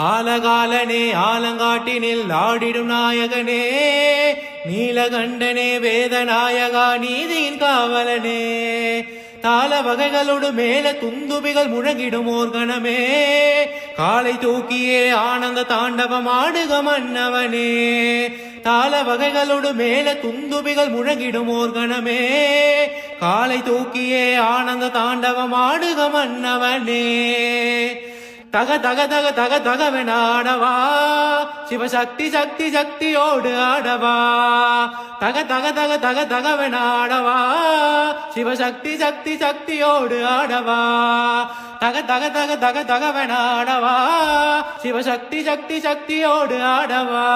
ஆலகாலனே ஆலங்காட்டினில் ஆடிடும் நாயகனே நீலகண்டனே வேதநாயகா நீதியின் காவலனே தாள வகைகளோடு மேல துந்துபிகள் முழங்கிடும் ஓர் கணமே காலை தூக்கியே ஆனந்த தாண்டவம் ஆடுக மன்னவனே தாள வகைகளோடு மேல துந்துபிகள் முழங்கிடும் ஓர் கணமே காலை தூக்கியே ஆனந்த தாண்டவம் ஆடுக மன்னவனே தக தக தக தக தகவென ஆடவா சிவசக்தி சக்தி சக்தியோடு ஆடவா தக தக தக தக தகவென ஆடவா சிவசக்தி சக்தி சக்தியோடு ஆடவா தக தக தக தக தகவென ஆடவா சிவசக்தி சக்தி சக்தியோடு ஆடவா